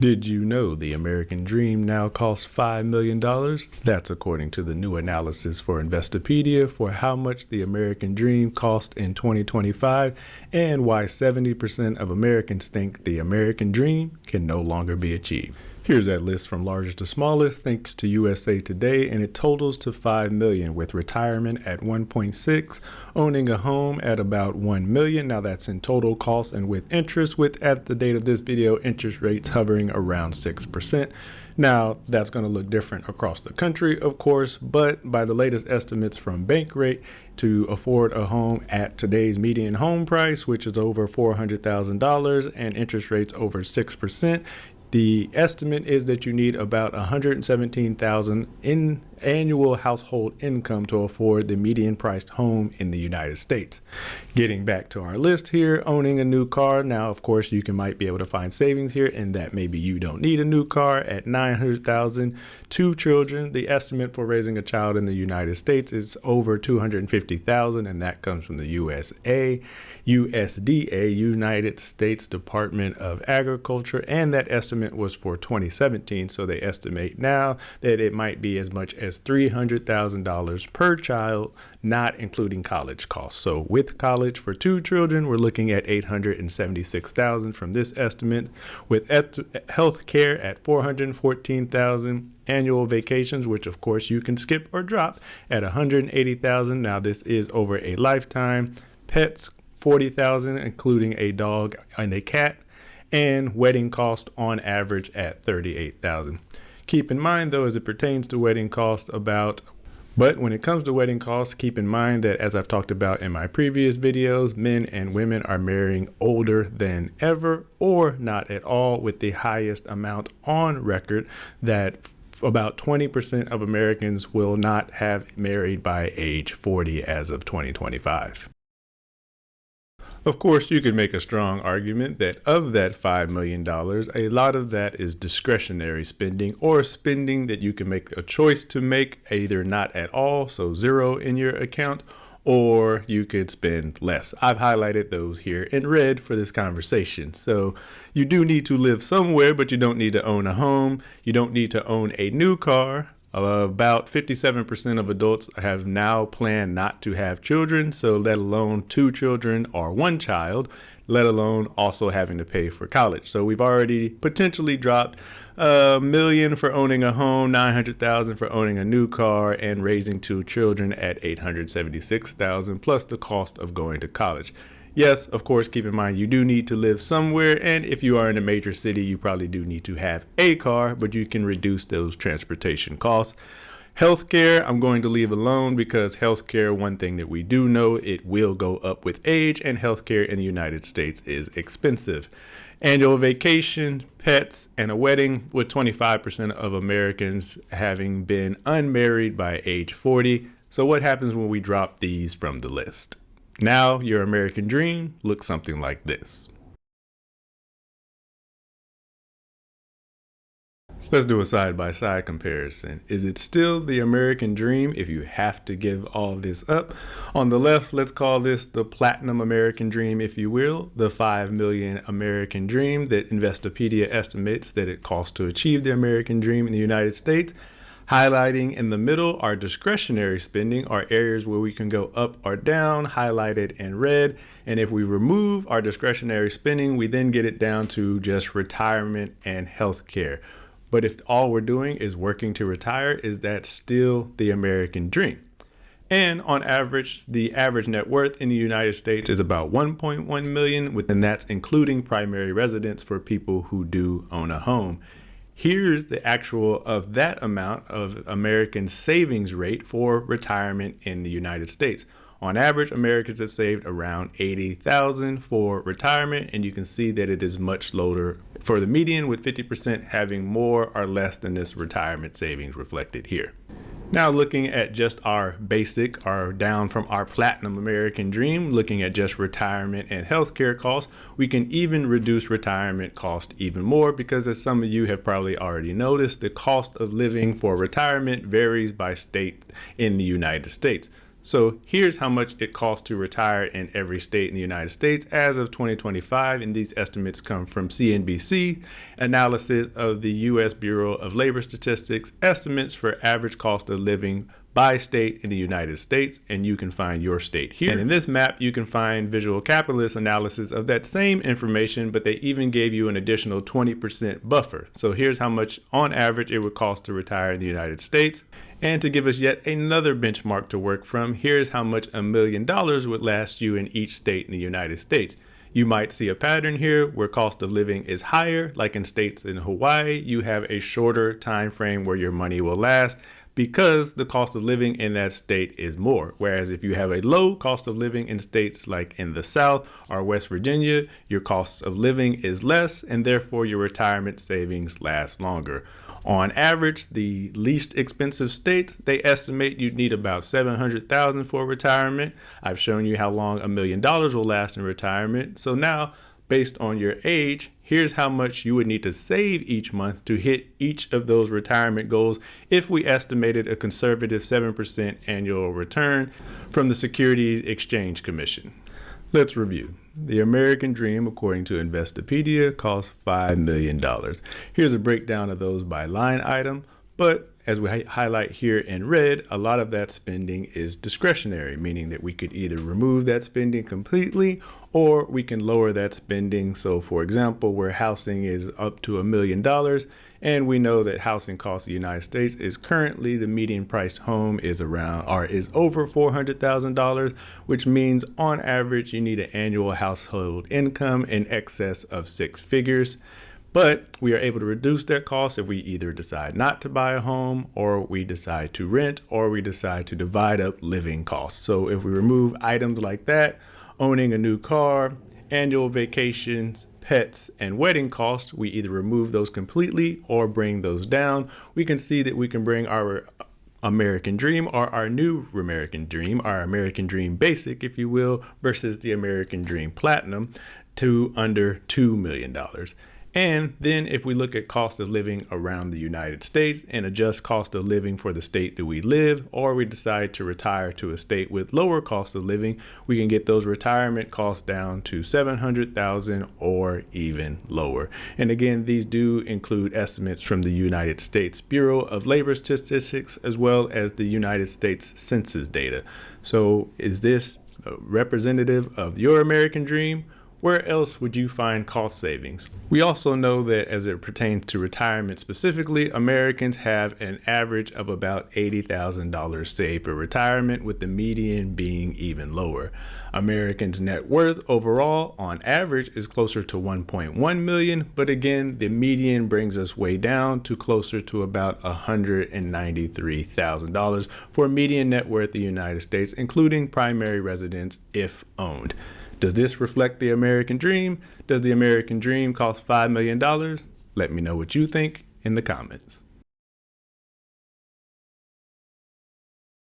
Did you know the American Dream now costs $5 million? That's according to the new analysis for Investopedia for how much the American Dream cost in 2025 and why 70% of Americans think the American Dream can no longer be achieved. Here's that list from largest to smallest thanks to USA Today, and it totals to $5 million with retirement at 1.6, owning a home at about 1 million. Now that's in total cost and with interest, with at the date of this video interest rates hovering around 6%. Now that's going to look different across the country, of course, but by the latest estimates from Bankrate, to afford a home at today's median home price, which is over $400,000 and interest rates over 6%, the estimate is that you need about $117,000 in annual household income to afford the median priced home in the United States. Getting back to our list here, owning a new car. Now, of course, might be able to find savings here in that maybe you don't need a new car at $900,000. 2 children, the estimate for raising a child in the United States is over $250,000, and that comes from the USDA, United States Department of Agriculture, and that estimate was for 2017. So they estimate now that it might be as much as $300,000 per child, not including college costs. So with college for 2 children, we're looking at $876,000 from this estimate, with health care at $414,000, annual vacations, which of course you can skip or drop, at $180,000. Now this is over a lifetime. Pets, $40,000, including a dog and a cat, and wedding cost on average at $38,000. Keep in mind, though, as it pertains to wedding costs, but when it comes to wedding costs, keep in mind that, as I've talked about in my previous videos, men and women are marrying older than ever or not at all, with the highest amount on record that about 20% of Americans will not have married by age 40 as of 2025. Of course, you could make a strong argument that of that $5 million, a lot of that is discretionary spending, or spending that you can make a choice to make, either not at all, so zero in your account, or you could spend less. I've highlighted those here in red for this conversation. So you do need to live somewhere, but you don't need to own a home. You don't need to own a new car. About 57% of adults have now planned not to have children, so let alone 2 children or 1 child, let alone also having to pay for college. So we've already potentially dropped $1 million for owning a home, $900,000 for owning a new car, and raising 2 children at $876,000, plus the cost of going to college. Yes, of course, keep in mind you do need to live somewhere, and if you are in a major city, you probably do need to have a car, but you can reduce those transportation costs. Healthcare, I'm going to leave alone, because healthcare, one thing that we do know, it will go up with age, and healthcare in the United States is expensive. Annual vacation, pets, and a wedding, with 25% of Americans having been unmarried by age 40. So what happens when we drop these from the list? Now your American Dream looks something like this. Let's do a side-by-side comparison. Is it still the American Dream if you have to give all this up? On the left, let's call this the Platinum American Dream, if you will, the $5 million American Dream that Investopedia estimates that it costs to achieve the American Dream in the United States. Highlighting in the middle are discretionary spending, are areas where we can go up or down, highlighted in red. And if we remove our discretionary spending, we then get it down to just retirement and healthcare. But if all we're doing is working to retire, is that still the American Dream? And on average, the average net worth in the United States is about 1.1 million, and that's including primary residence for people who do own a home. Here's the actual of that amount of American savings rate for retirement in the United States. On average, Americans have saved around $80,000 for retirement, and you can see that it is much lower for the median, with 50% having more or less than this retirement savings reflected here. Now looking at just our basic, or down from our Platinum American Dream, looking at just retirement and healthcare costs, we can even reduce retirement cost even more, because as some of you have probably already noticed, the cost of living for retirement varies by state in the United States. So here's how much it costs to retire in every state in the United States as of 2025, and these estimates come from CNBC analysis of the U.S. Bureau of Labor Statistics estimates for average cost of living by state in the United States, and you can find your state here. And in this map, you can find Visual Capitalist analysis of that same information, but they even gave you an additional 20% buffer. So here's how much on average it would cost to retire in the United States. And to give us yet another benchmark to work from, here's how much $1 million would last you in each state in the United States. You might see a pattern here where cost of living is higher, like in states in Hawaii, you have a shorter time frame where your money will last because the cost of living in that state is more. Whereas if you have a low cost of living in states like in the South or West Virginia, your cost of living is less and therefore your retirement savings last longer. On average, the least expensive states, they estimate you'd need about $700,000 for retirement. I've shown you how long $1 million will last in retirement. So now, based on your age, here's how much you would need to save each month to hit each of those retirement goals if we estimated a conservative 7% annual return from the Securities Exchange Commission. Let's review. The American Dream, according to Investopedia, costs $5 million. Here's a breakdown of those by line item, but as we highlight here in red, a lot of that spending is discretionary, meaning that we could either remove that spending completely or we can lower that spending. So for example, where housing is up to $1 million, and we know that housing costs in the United States is currently the median priced home is around or is over $400,000, which means on average you need an annual household income in excess of 6 figures. But we are able to reduce that cost if we either decide not to buy a home, or we decide to rent, or we decide to divide up living costs. So if we remove items like that, owning a new car, annual vacations, pets, and wedding costs, we either remove those completely or bring those down. We can see that we can bring our American Dream or our new American Dream, our American Dream Basic, if you will, versus the American Dream Platinum to under $2 million. And then if we look at cost of living around the United States and adjust cost of living for the state that we live, or we decide to retire to a state with lower cost of living, we can get those retirement costs down to $700,000 or even lower. And again, these do include estimates from the United States Bureau of Labor Statistics as well as the United States Census data. So is this representative of your American Dream? Where else would you find cost savings? We also know that as it pertains to retirement specifically, Americans have an average of about $80,000 saved for retirement, with the median being even lower. Americans' net worth overall on average is closer to $1.1 million, but again, the median brings us way down to closer to about $193,000 for median net worth in the United States, including primary residence if owned. Does this reflect the American Dream? Does the American Dream cost $5 million? Let me know what you think in the comments.